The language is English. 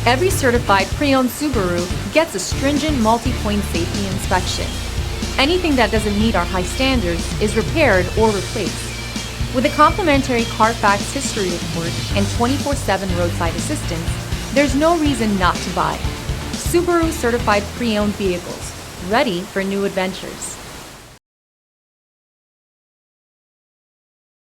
Every certified pre-owned Subaru gets a stringent multi-point safety inspection. Anything that doesn't meet our high standards is repaired or replaced. With a complimentary Carfax history report and 24/7 roadside assistance, there's no reason not to buy. Subaru certified pre-owned vehicles, ready for new adventures.